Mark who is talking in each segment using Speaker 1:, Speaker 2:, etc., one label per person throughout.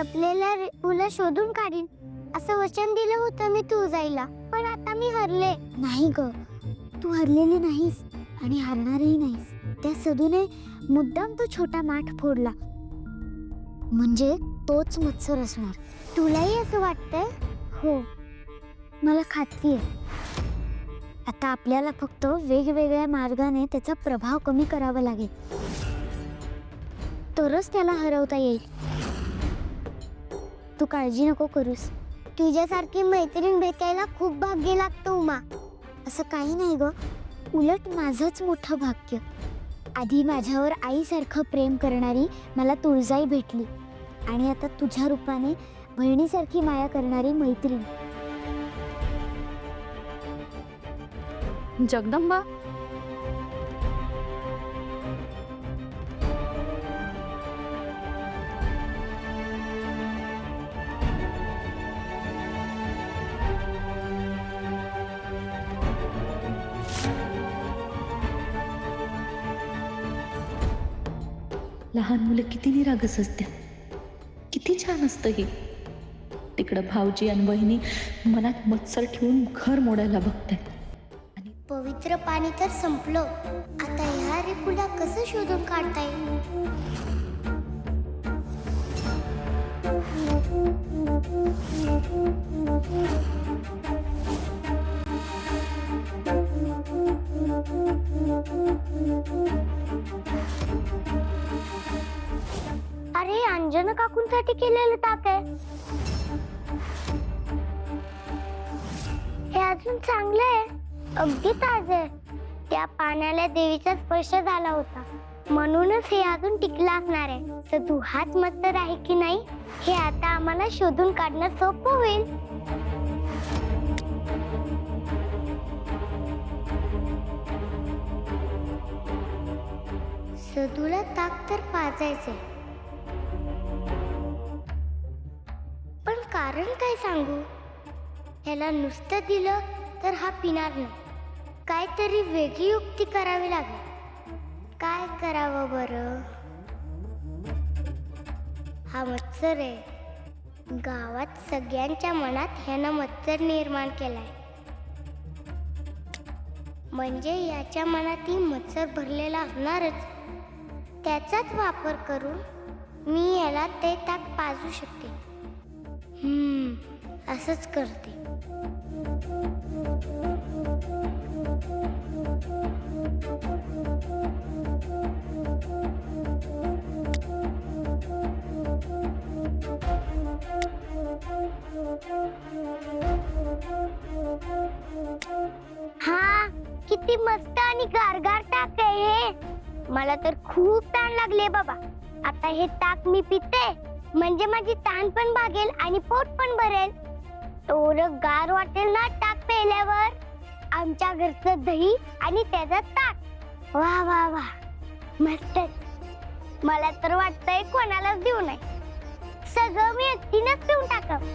Speaker 1: लपलेल्या रिपूला शोधून काढीन असं वचन दिलं होतं मी तू जायला, पण आता मी हरले. नाही ग, तू हरलेली नाहीस आणि हारणारही नाहीस. त्या सदूने मुद्दाम तो छोटा माठ फोडला, म्हणजे तोच मत्सर असणार. तुलाही असं वाटतंय? हो, मला खात्री आहे. आता आपल्याला फक्त वेगवेगळ्या मार्गाने त्याचा प्रभाव कमी करावा लागेल, तरच त्याला हरवता येईल. तू काळजी नको करूस. तुझ्यासारखी मैत्रीण भेटायला खूप भाग्य लागतं उमा. असं काही नाही ग, उलट माझंच मोठं भाग्य. आधी माझ्यावर आईसारखं प्रेम करणारी मला तुळजाई भेटली, आणि आता तुझ्या रूपाने बहिणीसारखी माया करणारी मैत्रीण.
Speaker 2: जगदंबा,
Speaker 3: लहान मुलं किती निरागस असत्या, किती छान असतं हे. तिकडं भाऊजी आणि बहिणी मनात मत्सर ठेवून घर मोडायला बघतायत.
Speaker 1: पवित्र पाणी तर संपलं, आता ह्या रिपूला कसं शोधून काढता येईल? अरे अंजना काकूंसाठी केलेलं ताक आहे हे, अजून चांगलं आहे, अगदी ताजे. त्या पाण्याला देवीचा स्पर्श झाला होता, म्हणूनच हे अजून टिकलं असणार आहे. तर तू हाच मत्सर आहे की नाही हे आता आम्हाला शोधून काढणं सोपं होईल. सदूला ताक तर पाजायचे, पण कारण काय सांगू? ह्याला नुसतं दिलं तर हा पिणार नाही. काहीतरी वेगळी युक्ती करावी लागेल. काय करावं बरं? हा मत्सर आहे. गावात सगळ्यांच्या मनात ह्यानं मत्सर निर्माण केलाय, म्हणजे याच्या मनातही मत्सर भरलेला असणारच. त्याचाच वापर करून मी याला ते ताक पाजू शकते. असंच करते. हा, किती मस्त आणि गारगार ताक आहे हे. मला तर खूप तहान लागले बाबा. आता हे ताक मी पिते म्हणजे माझी तहान पण भागेल आणि पोट पण भरेल. एवढं गार वाटेल ना ताक प्यायल्यावर. आमच्या घरचं दही आणि त्याचं ताक, वा वा वा, मस्तच. मला तर वाटतंय कोणालाच देऊ नये, सगळं मी एकटीनच पिऊन टाकव.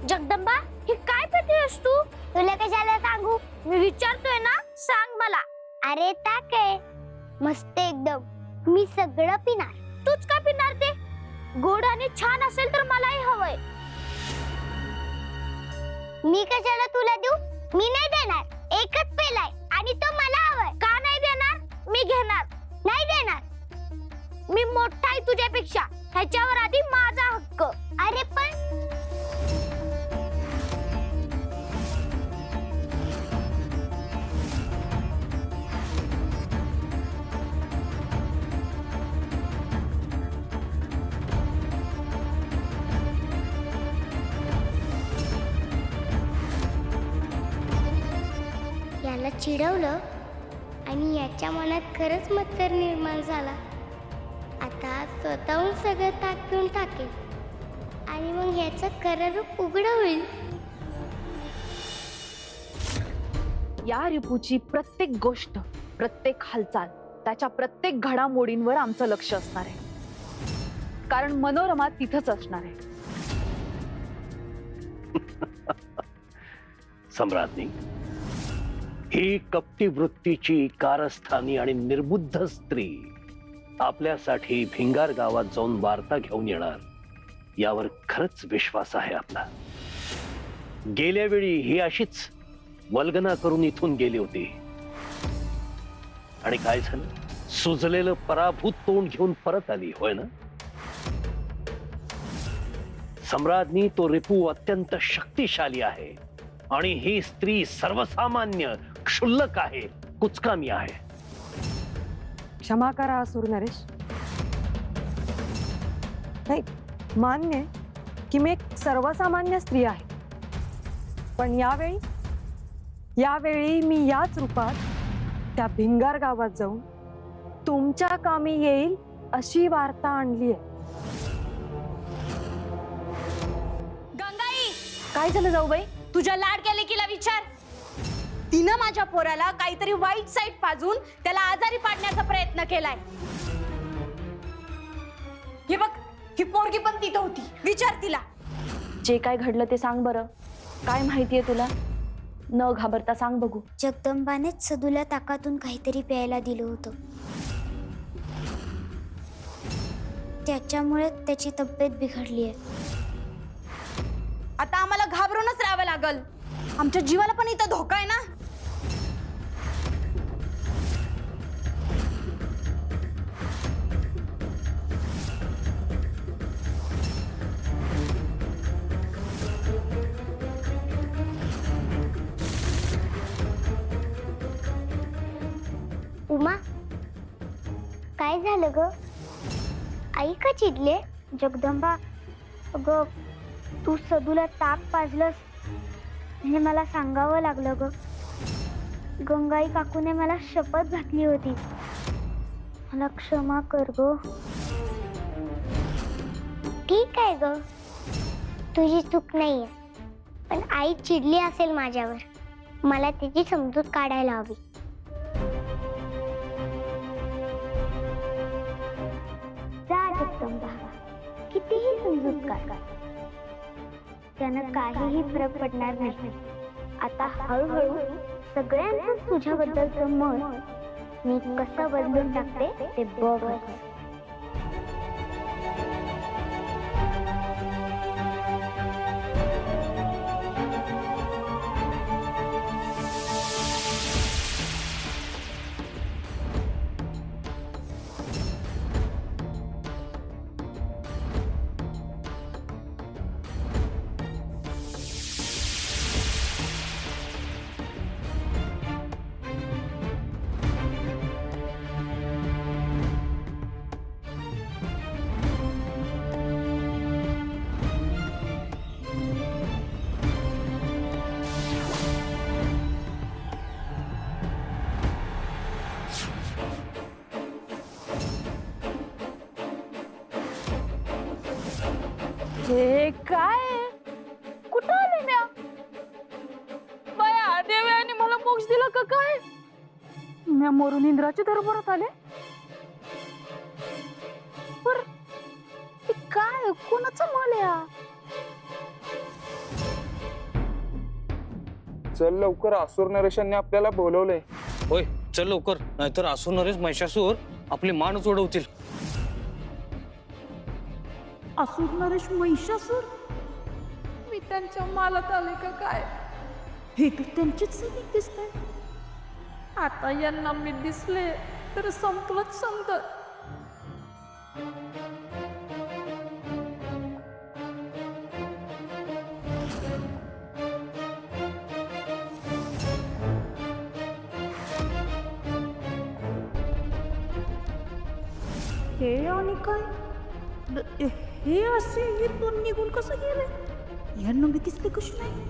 Speaker 2: जगदंबा, हे काय पितेस तू?
Speaker 1: तुला कशाला सांगू?
Speaker 2: मी विचारतोय ना, सांग मला.
Speaker 1: अरे ताक आहे, मस्त एकदम. मी सगळं पिणार.
Speaker 2: तूच का पिणार ते? गोड आणि छान असेल तर मलाही हवंय.
Speaker 1: मी कशाला तुला देऊ? मी नाही देणार. एकच पेलाय आणि तो मला हवाय.
Speaker 2: का नाही देणार? मी घेणार.
Speaker 1: नाही देणार.
Speaker 2: मी मोठा आहे तुझ्यापेक्षा, ह्याच्यावर आधी माझा हक्क.
Speaker 1: अरे पण याला चिडवलं आणि याच्या मनात खरंच मत्सर निर्माण झाला. आता स्वतःहून सगळं ताक पिऊन टाकेल आणि मग याचं खरं रूप उघड होईल.
Speaker 4: या रिपूची प्रत्येक गोष्ट, प्रत्येक हालचाल, त्याच्या प्रत्येक घडामोडींवर आमचं लक्ष असणार आहे, कारण मनोरमा तिथंच असणार आहे.
Speaker 5: सम्राज्ञी, ही कपटी वृत्तीची कारस्थानी आणि निर्बुद्ध स्त्री आपल्यासाठी भिंगार गावात जाऊन वार्ता घेऊन येणार यावर खरंच विश्वास आहे आपला. गेल्या वेळी ही अशीच वल्गना करून इथून गेली होती आणि काय झालं, सुजलेलं पराभूत तोंड घेऊन परत आली, होय ना? सम्राज्ञी, तो रिपू अत्यंत शक्तिशाली आहे आणि ही स्त्री सर्वसामान्य क्षुल्लक आहे, कुचकामी आहे.
Speaker 6: क्षमा करा असुर नरेश. नाही, मान्य आहे की मी एक सर्वसामान्य स्त्री आहे, पण यावेळी मी याच रूपात त्या भिंगार गावात जाऊन तुमच्या कामी येईल अशी वार्ता आणली आहे.
Speaker 2: गंगाई,
Speaker 6: काय झालं जाऊबाई?
Speaker 2: तुझ्या लाडक्या लेकीला विचार. तिनं माझ्या पोराला काहीतरी वाईट साईड पाजून त्याला आजारी पाडण्याचा प्रयत्न केलाय. हे बघ, ही पोरगी पण तिथं होती, विचार तिला.
Speaker 3: जे काय घडलं ते सांग बरं. काय माहितीये तुला? न घाबरता सांग बघू.
Speaker 1: जगदंबानेच सदूला ताकातून काहीतरी प्यायला दिलं होतं. त्याच्यामुळे त्याची तब्येत बिघडली आहे.
Speaker 2: आता आम्हाला घाबरूनच राहावं लागल. आमच्या जीवाला पण इथं धोका आहे ना.
Speaker 1: उमा, काय झालं ग? आई का चिडले? जगदंबा, अगं तू सदूला ताक पाजलंस म्हणजे मला सांगावं लागलं ग. गंगाई काकूने मला शपथ घातली होती. मला क्षमा कर ग. ठीक आहे ग, तुझी चूक नाहीये, पण आई चिडली असेल माझ्यावर. मला त्याची समजूत काढायला हवी. जा जगदंबा, कितीही समजूत काढ, त्यानं काहीही फरक पडणार नाही. आता हळूहळू सगळ्यांचं तुझ्याबद्दलचं मत मी कसं बदलून टाकते ते बघ.
Speaker 4: हे काय? कुठं आले म्या? बाया देवयाने मला मोक्ष दिला का काय? म्या मरून इंद्राच्या दरबारात आले. पर हे काय, कोणाचं माल या?
Speaker 7: चल लवकर, असुर नरेशांनी आपल्याला बोलवलंय.
Speaker 8: होय, चल लवकर, नाहीतर असुर नरेश महिषासूर आपली मानच उडवतील.
Speaker 9: असुर नरेश महिषासूर? मी त्यांच्या मालात आले का काय? हे तर त्यांचीच सैनिक दिसतंय. आता यांना मी दिसले तर संपलंच समजा. हे आणि काय, हे असे इथून निघून कसं गेले? यांना मी दिसले कशी नाही?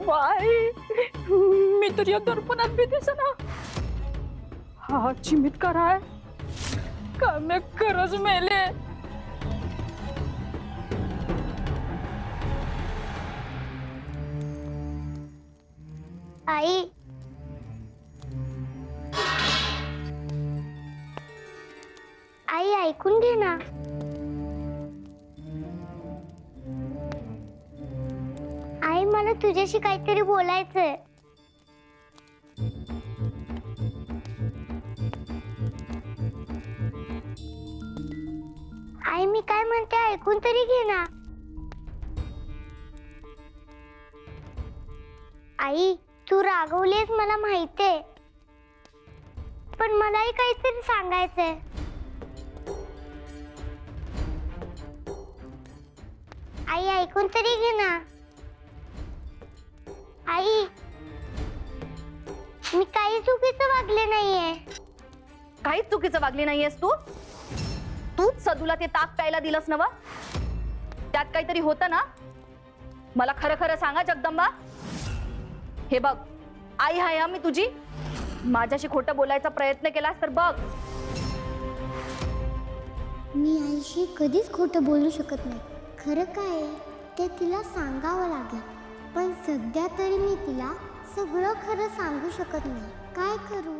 Speaker 6: बाई, मी तर या दर्पणात बी दिसेना. हा चिमितकार आहे का? मी खरंच मेले.
Speaker 1: आई आई ऐकून घे ना. आई मला तुझ्याशी काहीतरी बोलायचंय. आई मी काय म्हणते ऐकून तरी घे ना. आई तू रागवलीस मला माहितीये, पण मलाही काहीतरी सांगायचंय. आई ऐकून तरी घे ना. आई मी काही चुकीचं वागले नाहीये.
Speaker 2: काहीच चुकीचं वागली नाहीयेस तू. तूच सदूला ते ताक प्यायला दिलंस ना व? त्यात काहीतरी होतं ना? मला खरं खरं सांगा जगदंबा. हे बघ, आई हाय हा मी तुझी. माझ्याशी खोटं बोलायचा प्रयत्न केलास तर बघ.
Speaker 1: मी आईशी कधीच खोटं बोलू शकत नाही. खरं काय आहे ते तिला सांगावं लागेल, पण सध्या तरी मी तिला सगळं खरं सांगू शकत नाही. काय करू?